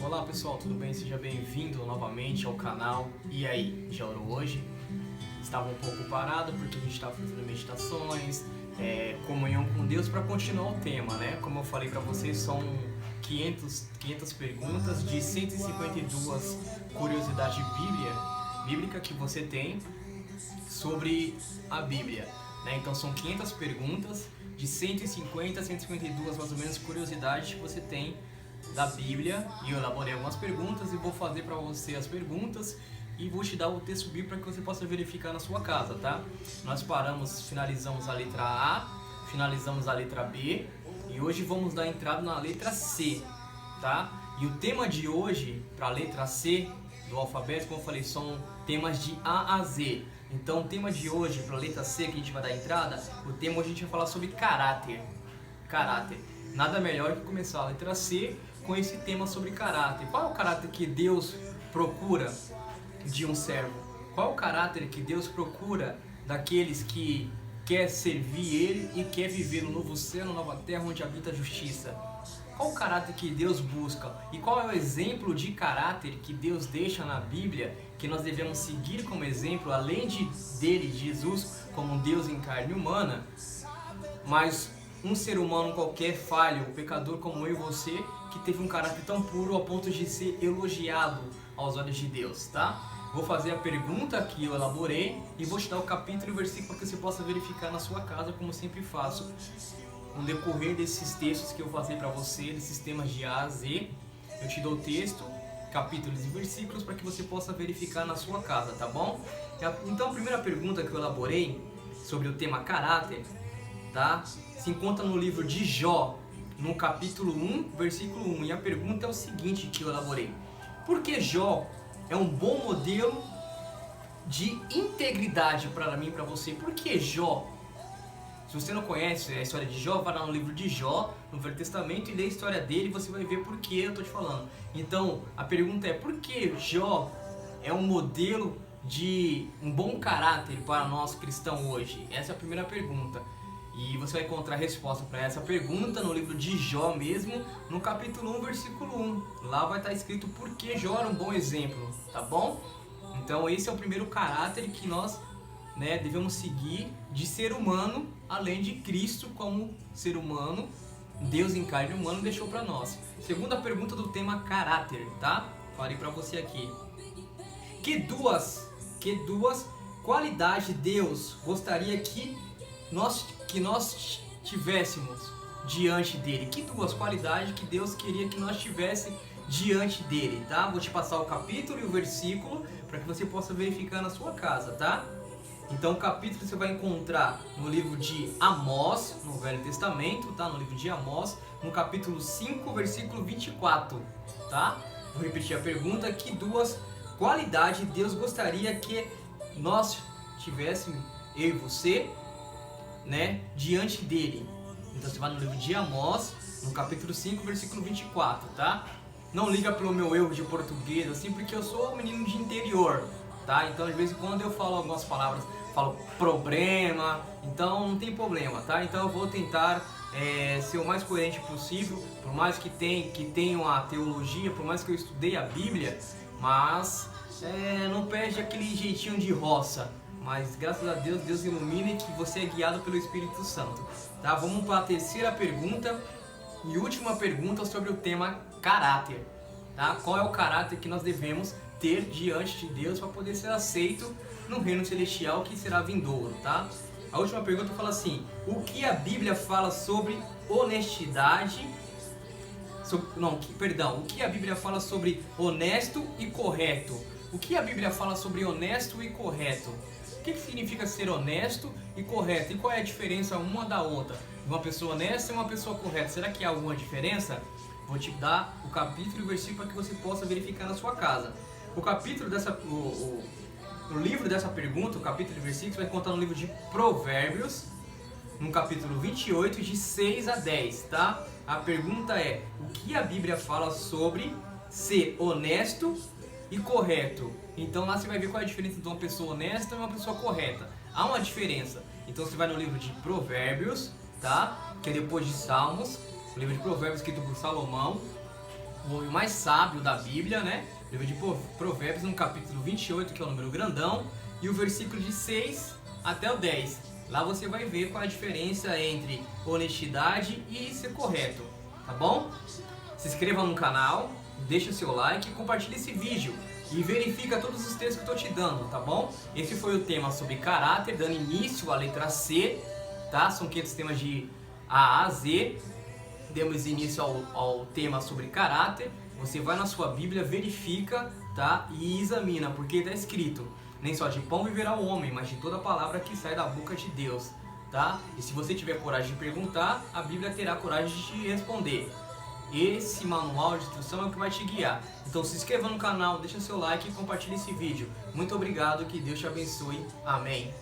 Olá pessoal, tudo bem? Seja bem-vindo novamente ao canal. E aí, já orou hoje? Estava um pouco parado porque a gente estava fazendo meditações, comunhão com Deus para continuar o tema, né? Como eu falei para vocês, são 500 perguntas de 152 curiosidades bíblica que você tem sobre a Bíblia, né? Então são 500 perguntas de 150 a 152 mais ou menos curiosidades que você tem da Bíblia, e eu elaborei algumas perguntas e vou fazer para você as perguntas e vou te dar o texto bíblico para que você possa verificar na sua casa, tá? Nós finalizamos a letra A, finalizamos a letra B e hoje vamos dar entrada na letra C, tá? E o tema de hoje, para a letra C do alfabeto, como eu falei, são temas de A a Z. Então o tema de hoje, para a letra C, que a gente vai dar entrada, o tema hoje a gente vai falar sobre caráter. Caráter. Nada melhor que começar a letra C com esse tema sobre caráter. Qual é o caráter que Deus procura de um servo? Qual é o caráter que Deus procura daqueles que quer servir Ele e quer viver no novo céu, na nova terra onde habita a justiça? Qual o caráter que Deus busca? E qual é o exemplo de caráter que Deus deixa na Bíblia que nós devemos seguir como exemplo, além dele, Jesus, como um Deus em carne humana, mas um ser humano qualquer falho, um pecador como eu e você, que teve um caráter tão puro ao ponto de ser elogiado aos olhos de Deus, tá? Vou fazer a pergunta que eu elaborei e vou te dar o capítulo e o versículo para que você possa verificar na sua casa, como sempre faço, no decorrer desses textos que eu vou fazer para você, desses temas de A a Z. Eu te dou o texto, capítulos e versículos para que você possa verificar na sua casa, tá bom? Então a primeira pergunta que eu elaborei sobre o tema caráter, tá? Se encontra no livro de Jó, no capítulo 1, versículo 1. E a pergunta é o seguinte que eu elaborei: por que Jó é um bom modelo de integridade para mim e para você? Por que Jó? Se você não conhece a história de Jó, vai lá no livro de Jó, no Velho Testamento, e lê a história dele e você vai ver por que eu estou te falando. Então, a pergunta é: por que Jó é um modelo de um bom caráter para nós cristãos hoje? Essa é a primeira pergunta. E você vai encontrar a resposta para essa pergunta no livro de Jó mesmo, no capítulo 1, versículo 1. Lá vai estar escrito por que Jó era um bom exemplo, tá bom? Então esse é o primeiro caráter que nós, devemos seguir de ser humano, além de Cristo como ser humano, Deus em carne humana deixou para nós. Segunda pergunta do tema caráter, tá? Falei para você aqui. Que duas qualidades Deus gostaria que nós tivéssemos diante dele? Que duas qualidades que Deus queria que nós tivéssemos diante dele, tá? Vou te passar o capítulo e o versículo para que você possa verificar na sua casa, tá? Então o capítulo você vai encontrar no livro de Amós, no Velho Testamento, tá? No livro de Amós, no capítulo 5, versículo 24, tá? Vou repetir a pergunta: que duas qualidades Deus gostaria que nós tivéssemos, eu e você, diante dele? Então você vai no livro de Amós, no capítulo 5, versículo 24, tá? Não liga pelo meu erro de português, assim, porque eu sou um menino de interior, tá? Então de vez em quando eu falo algumas palavras, falo problema, então não tem problema, tá? Então eu vou tentar ser o mais coerente possível, por mais que tenha uma teologia, por mais que eu estudei a Bíblia, mas não perde aquele jeitinho de roça. Mas graças a Deus, Deus ilumina e que você é guiado pelo Espírito Santo, tá? Vamos para a terceira pergunta e última pergunta sobre o tema caráter, tá? Qual é o caráter que nós devemos ter diante de Deus para poder ser aceito no reino celestial que será vindouro, tá? A última pergunta fala assim: o que a Bíblia fala sobre honestidade? O que a Bíblia fala sobre honesto e correto? O que a Bíblia fala sobre honesto e correto? O que significa ser honesto e correto? E qual é a diferença uma da outra? Uma pessoa honesta e uma pessoa correta. Será que há alguma diferença? Vou te dar o capítulo e o versículo para que você possa verificar na sua casa. O livro dessa pergunta, o capítulo e o versículo, você vai encontrar no livro de Provérbios, no capítulo 28, de 6 a 10, tá? A pergunta é: o que a Bíblia fala sobre ser honesto e correto? Então lá você vai ver qual é a diferença de uma pessoa honesta e uma pessoa correta. Há uma diferença. Então você vai no livro de Provérbios, tá? Que é depois de Salmos, o livro de Provérbios escrito por Salomão. o homem mais sábio da Bíblia, né? Livro de Provérbios, no capítulo 28, que é o número grandão, e o versículo de 6 até o 10. Lá você vai ver qual é a diferença entre honestidade e ser correto, tá bom? Se inscreva no canal, deixa o seu like e compartilhe esse vídeo. E verifica todos os textos que eu estou te dando, tá bom? Esse foi o tema sobre caráter, dando início à letra C, tá? São 500 temas de A a Z. Demos início ao tema sobre caráter. Você vai na sua Bíblia, verifica, tá? E examina, porque está escrito: nem só de pão viverá o homem, mas de toda palavra que sai da boca de Deus, tá? E se você tiver coragem de perguntar, a Bíblia terá coragem de te responder. Esse manual de instrução é o que vai te guiar. Então se inscreva no canal, deixa seu like e compartilhe esse vídeo. Muito obrigado, que Deus te abençoe. Amém.